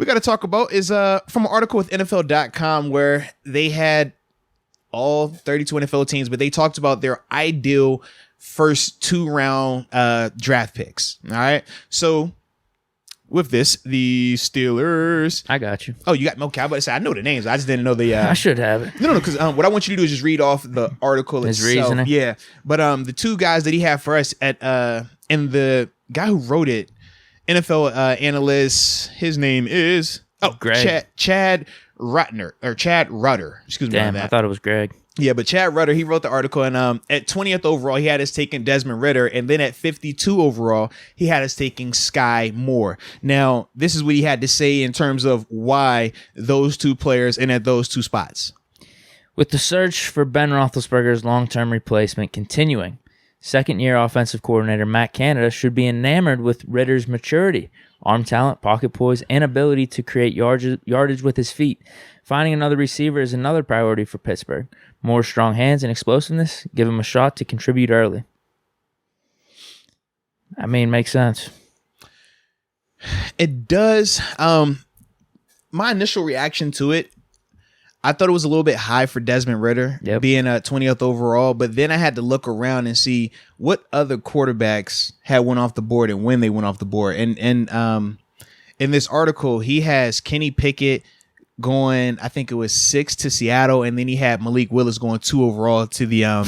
we got to talk about is from an article with NFL.com where they had all 32 NFL teams, but they talked about their ideal first 2-round draft picks. All right. So with this, the Steelers. I got you. Oh, you got okay. I was about to say I know the names. I just didn't know the. I should have it. No, because what I want you to do is just read off the article His itself. reasoning. Yeah, but the two guys that he had for us at and the guy who wrote it, NFL analyst. His name is Greg. Chad Rudder. Excuse me. Damn, I thought it was Greg. Yeah, but Chad Rudder, he wrote the article, and at 20th overall, he had us taking Desmond Ridder, and then at 52 overall, he had us taking Sky Moore. Now, this is what he had to say in terms of why those two players and at those two spots. With the search for Ben Roethlisberger's long-term replacement continuing, second-year offensive coordinator Matt Canada should be enamored with Ridder's maturity, arm talent, pocket poise, and ability to create yardage with his feet. Finding another receiver is another priority for Pittsburgh. More strong hands and explosiveness, give him a shot to contribute early. I mean, makes sense. It does. My initial reaction to it, I thought it was a little bit high for Desmond Ridder being a 20th overall, but then I had to look around and see what other quarterbacks had went off the board and when they went off the board. And in this article, he has Kenny Pickett going, I think it was 6 to Seattle, and then he had Malik Willis going 2 overall to the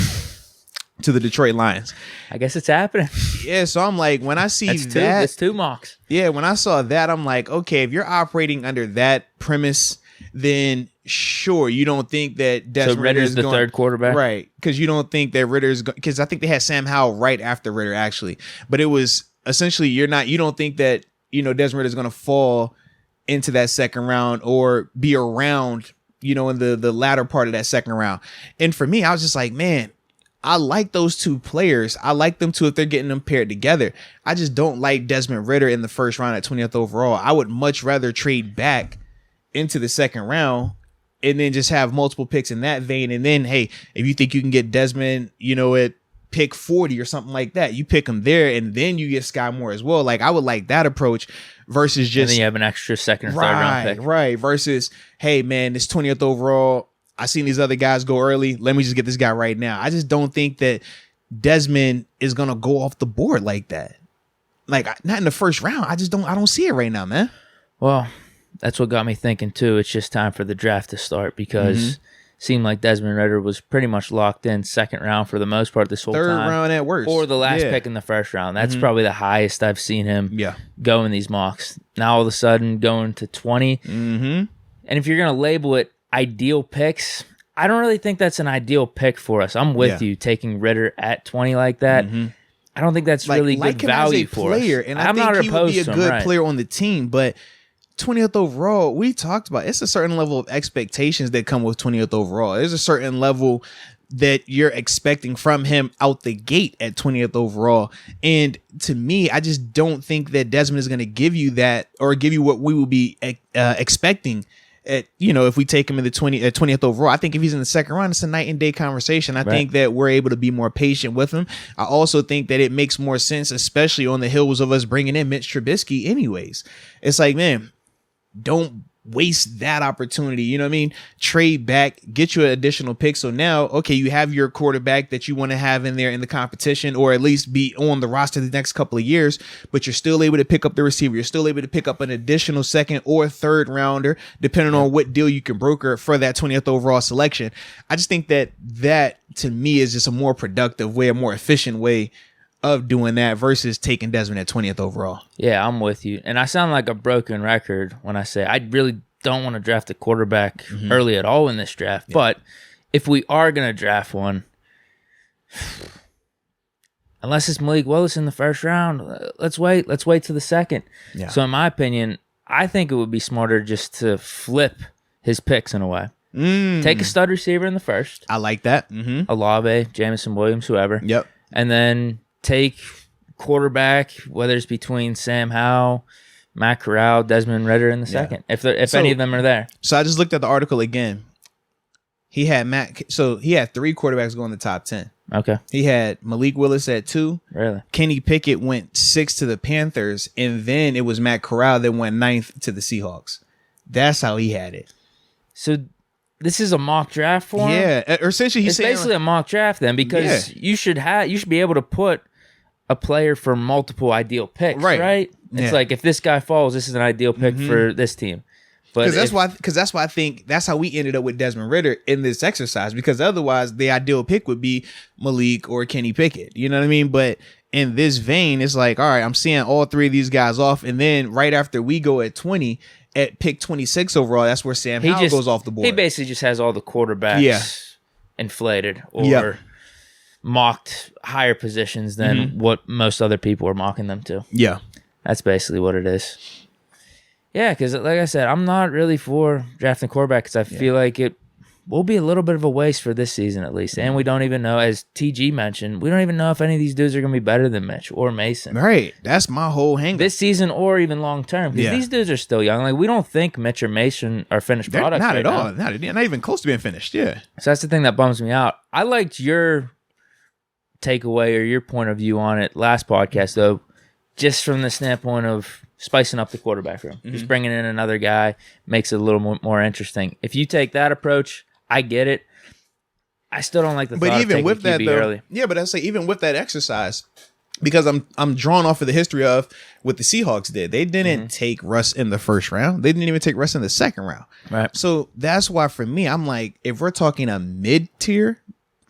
Detroit Lions. I guess it's happening. Yeah, so I'm like, when I see that's two mocks. Yeah, when I saw that, I'm like, okay, if you're operating under that premise, then sure, you don't think that So Ridder's the third quarterback? Right, because you don't think that Ridder's going, because I think they had Sam Howell right after Ridder, actually. But it was essentially, you don't think that, Desmond Ridder's going to fall into that second round or be around, in the latter part of that second round. And for me, I was just like, man, I like those two players. I like them too if they're getting them paired together. I just don't like Desmond Ridder in the first round at 20th overall. I would much rather trade back into the second round and then just have multiple picks in that vein. And then, hey, if you think you can get Desmond, at pick 40 or something like that, you pick him there and then you get Sky Moore as well. Like, I would like that approach versus just. And then you have an extra second or third round pick. Right. Versus, hey, man, this 20th overall, I seen these other guys go early. Let me just get this guy right now. I just don't think that Desmond is going to go off the board like that. Like, not in the first round. I don't see it right now, man. Well, that's what got me thinking too. It's just time for the draft to start because it seemed like Desmond Ridder was pretty much locked in second round for the most part this whole time. Third round at worst. Or the last pick in the first round. That's probably the highest I've seen him go in these mocks. Now all of a sudden going to 20. And if you're going to label it ideal picks, I don't really think that's an ideal pick for us. I'm with you taking Ridder at 20 like that. I don't think that's really good value for us. And I'm think he would be a good player on the team, but 20th overall, we talked about, it's a certain level of expectations that come with 20th overall. There's a certain level that you're expecting from him out the gate at 20th overall. And to me, I just don't think that Desmond is going to give you that or give you what we will be expecting at, if we take him in the 20th overall. I think if he's in the second round, it's a night and day conversation. I think that we're able to be more patient with him. I also think that it makes more sense, especially on the heels of us bringing in Mitch Trubisky anyways. It's like, man, don't waste that opportunity. You know what I mean? Trade back, get you an additional pick. So now, okay, you have your quarterback that you want to have in there in the competition, or at least be on the roster the next couple of years, but you're still able to pick up the receiver. You're still able to pick up an additional second or third rounder, depending on what deal you can broker for that 20th overall selection. I just think that to me is just a more productive way, a more efficient way of doing that versus taking Desmond at 20th overall. Yeah, I'm with you. And I sound like a broken record when I say I really don't want to draft a quarterback early at all in this draft. Yeah. But if we are going to draft one, unless it's Malik Willis in the first round, let's wait. Let's wait to the second. Yeah. So in my opinion, I think it would be smarter just to flip his picks in a way. Take a stud receiver in the first. I like that. Olave, Jameson Williams, whoever. Yep. And then take quarterback, whether it's between Sam Howell, Matt Corral, Desmond Ridder in the second, if any of them are there. So I just looked at the article again. He had 3 quarterbacks going in the top 10. Okay. He had Malik Willis at 2. Really? Kenny Pickett went 6 to the Panthers, and then it was Matt Corral that went 9th to the Seahawks. That's how he had it. So this is a mock draft for him? Yeah. Or essentially, he's saying basically a mock draft then, because you should be able to put a player for multiple ideal picks, right? It's like, if this guy falls, this is an ideal pick for this team. Because that's why I think that's how we ended up with Desmond Ridder in this exercise, because otherwise the ideal pick would be Malik or Kenny Pickett. You know what I mean? But in this vein, it's like, all right, I'm seeing all 3 of these guys off, and then right after we go at 20, at pick 26 overall, that's where Sam Howell goes off the board. He basically just has all the quarterbacks inflated or mocked higher positions than what most other people are mocking them to. Yeah. That's basically what it is. Yeah, because like I said, I'm not really for drafting quarterback because I feel like it will be a little bit of a waste for this season at least. And we don't even know, as TG mentioned, we don't even know if any of these dudes are going to be better than Mitch or Mason. Right. That's my whole hang-up. This season or even long term. Because these dudes are still young. Like, we don't think Mitch or Mason are finished products. Not right at all. now. Not even close to being finished. Yeah. So that's the thing that bums me out. I liked your takeaway or your point of view on it last podcast, though, just from the standpoint of spicing up the quarterback room. Just bringing in another guy makes it a little more interesting. If you take that approach, I get it. I still don't like the thought of taking QB early. Yeah, but I say even with that exercise, because I'm drawn off of the history of what the Seahawks did. They didn't take Russ in the first round. They didn't even take Russ in the second round. Right. So that's why for me, I'm like, if we're talking a mid-tier,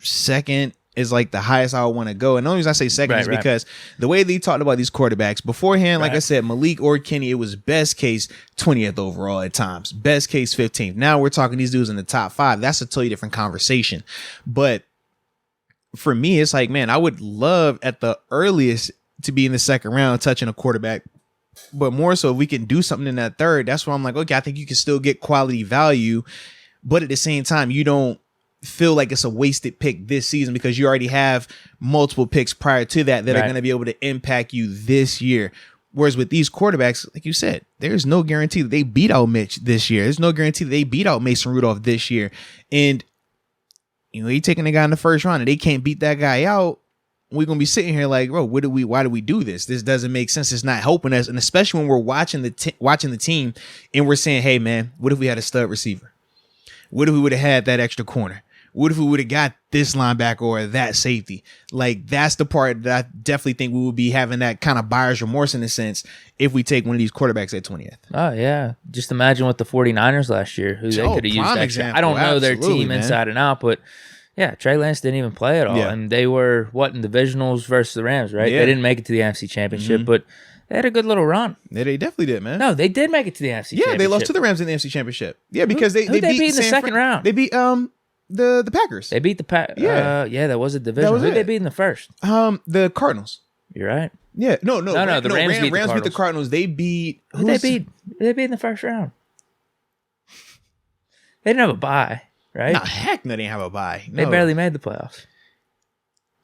second is like the highest I would want to go. And the only reason I say second is because the way they talked about these quarterbacks beforehand, like I said, Malik or Kenny, it was best case 20th overall at times, best case 15th. Now we're talking these dudes in the top 5. That's a totally different conversation. But for me, it's like, man, I would love at the earliest to be in the second round touching a quarterback. But more so if we can do something in that third, that's where I'm like, okay, I think you can still get quality value. But at the same time, you don't feel like it's a wasted pick this season because you already have multiple picks prior to that are going to be able to impact you this year. Whereas with these quarterbacks, like you said, there's no guarantee that they beat out Mitch this year. There's no guarantee that they beat out Mason Rudolph this year. And, you know, you're taking a guy in the first round and they can't beat that guy out. We're going to be sitting here like, bro, why do we do this? This doesn't make sense. It's not helping us. And especially when we're watching the team and we're saying, hey, man, what if we had a stud receiver? What if we would have had that extra corner? What if we would have got this linebacker or that safety? Like, that's the part that I definitely think we would be having that kind of buyer's remorse in a sense if we take one of these quarterbacks at 20th. Oh, yeah. Just imagine what the 49ers last year, who they could have used extra. Example. I don't know their team inside and out, but yeah, Trey Lance didn't even play at all. Yeah. And they were, in divisionals versus the Rams, right? Yeah. They didn't make it to the NFC Championship, but they had a good little run. Yeah, they definitely did, man. No, they did make it to the NFC Championship. Yeah, they lost to the Rams in the NFC Championship. Yeah, because they beat in the second round. They beat the Packers. They beat the Packers. Yeah, that was a division. Who did they beat in the first? The Cardinals. You're right. Yeah, no. The Rams beat the Cardinals. They beat. Who they beat? They beat in the first round. They didn't have a bye, right? No, heck, no, they didn't have a bye. No. They barely made the playoffs.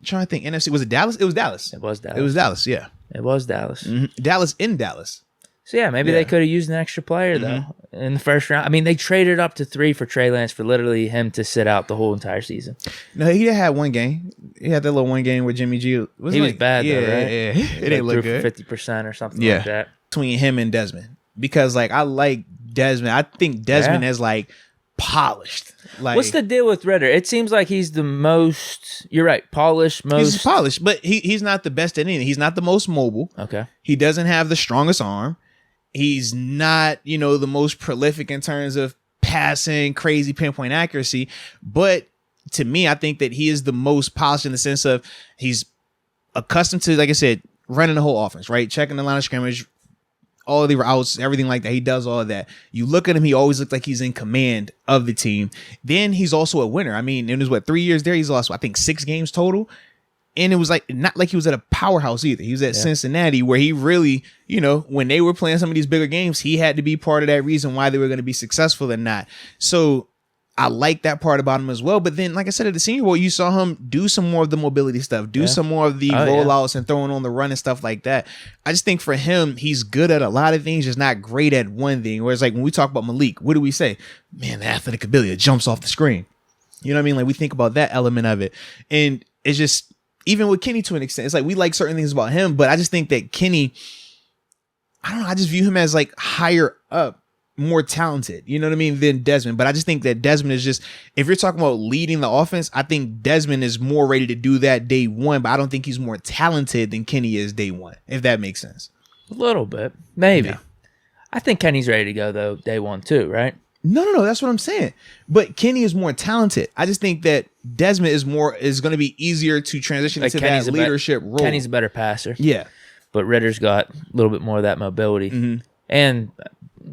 I'm trying to think. NFC, was it Dallas? It was Dallas. It was Dallas. It was Dallas. Yeah, it was Dallas. Dallas in Dallas. So yeah, maybe they could have used an extra player though in the first round. I mean, they traded up to 3 for Trey Lance for literally him to sit out the whole entire season. No, he had one game. He had that little one game with Jimmy G. He was bad though, right? Yeah, it didn't look good. 50% or something like that. Between him and Desmond, because like I like Desmond. I think Desmond is like polished. Like, what's the deal with Ridder? It seems like he's the most. You're right, polished. He's polished, but he's not the best at anything. He's not the most mobile. Okay. He doesn't have the strongest arm. He's not, the most prolific in terms of passing, crazy pinpoint accuracy. But to me, I think that he is the most polished in the sense of he's accustomed to, like I said, running the whole offense, right? Checking the line of scrimmage, all of the routes, everything like that. He does all of that. You look at him, he always looks like he's in command of the team. Then he's also a winner. I mean, in his 3 years there, he's lost, I think, 6 games total. And it was like not like he was at a powerhouse either. He was at Cincinnati, where he really, when they were playing some of these bigger games, he had to be part of that reason why they were going to be successful and not. So I like that part about him as well. But then, like I said, at the Senior Bowl, you saw him do some more of the mobility stuff, do some more of the rollouts and throwing on the run and stuff like that. I just think for him, he's good at a lot of things, just not great at one thing. Whereas like when we talk about Malik, what do we say? Man, the athletic ability jumps off the screen. You know what I mean? Like we think about that element of it. And it's just, even with Kenny to an extent, it's like we like certain things about him, but I just think that Kenny, I don't know, I just view him as like higher up, more talented, you know what I mean, than Desmond. But I just think that Desmond is just, if you're talking about leading the offense, I think Desmond is more ready to do that day one, but I don't think he's more talented than Kenny is day one, if that makes sense. A little bit, maybe. Yeah. I think Kenny's ready to go though, day one too, right? No, that's what I'm saying. But Kenny is more talented. I just think that Desmond is going to be easier to transition into Kenny's that leadership role. Kenny's a better passer. Yeah. But Ritter's got a little bit more of that mobility and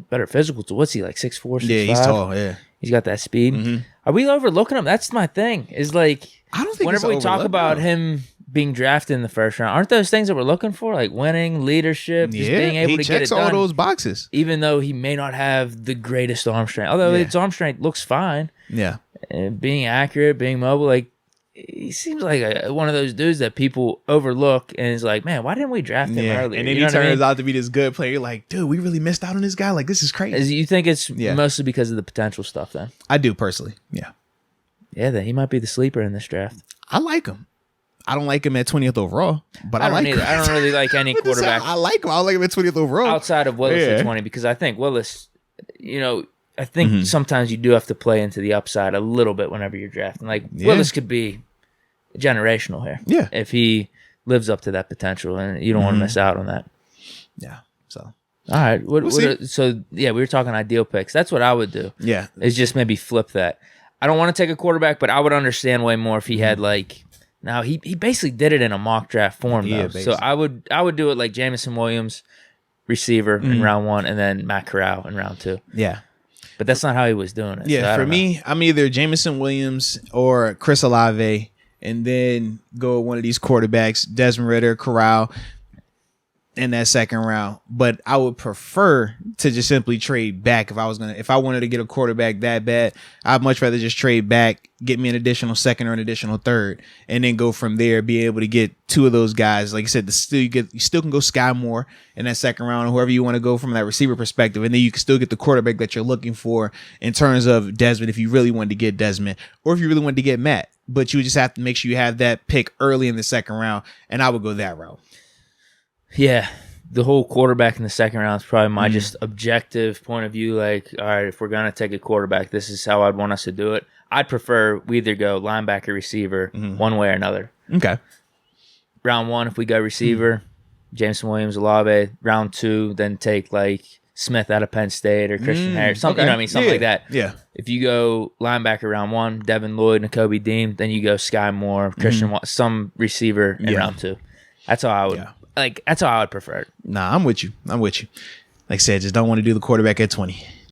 better physical. What's he, like 6'4", 6'5"? Yeah, he's tall. Yeah. He's got that speed. Are we overlooking him? That's my thing. Is like, I don't think whenever we talk about him being drafted in the first round, aren't those things that we're looking for? Like winning, leadership, just being able to get it done. He checks all those boxes. Even though he may not have the greatest arm strength. Although his arm strength looks fine. Yeah. And being accurate, being mobile, like, he seems like one of those dudes that people overlook and is like, man, why didn't we draft him earlier? And then he turns out to be this good player. You're like, dude, we really missed out on this guy. Like, this is crazy. You think it's mostly because of the potential stuff then? I do personally. Yeah. Yeah, then he might be the sleeper in this draft. I like him. I don't like him at 20th overall, but I like him. I don't really like any quarterback. I like him. I like him at 20th overall. Outside of Willis at 20, because I think Willis, I think sometimes you do have to play into the upside a little bit whenever you're drafting. Like, Willis could be generational here. Yeah. If he lives up to that potential, and you don't want to miss out on that. Yeah. So. All right. We were talking ideal picks. That's what I would do. Yeah. Is just maybe flip that. I don't want to take a quarterback, but I would understand way more if he had like. Now he basically did it in a mock draft form though. So I would do it like Jameson Williams, receiver in round 1, and then Matt Corral in round 2. Yeah. But that's not how he was doing it. Yeah, so for me, I'm either Jameson Williams or Chris Olave, and then go with one of these quarterbacks, Desmond Ridder, Corral, in that second round. But I would prefer to just simply trade back if I wanted to get a quarterback that bad. I'd much rather just trade back, get me an additional second or an additional third, and then go from there, be able to get 2 of those guys. Like I said, you still can go Sky Moore in that second round, or whoever you want to go from that receiver perspective, and then you can still get the quarterback that you're looking for in terms of Desmond if you really wanted to get Desmond, or if you really wanted to get Matt. But you just have to make sure you have that pick early in the second round, and I would go that route. Yeah, the whole quarterback in the second round is probably my just objective point of view. Like, all right, if we're going to take a quarterback, this is how I'd want us to do it. I'd prefer we either go linebacker, receiver, one way or another. Okay. Round 1, if we go receiver, Jameson Williams, Olave. Round 2, then take like Smith out of Penn State or Christian Harris. Something, something like that. Yeah. If you go linebacker round 1, Devin Lloyd, Nakobe Dean, then you go Sky Moore, Christian, some receiver in round 2. That's how I would. Yeah. That's how I would prefer it. Nah, I'm with you. Like I said, just don't want to do the quarterback at 20.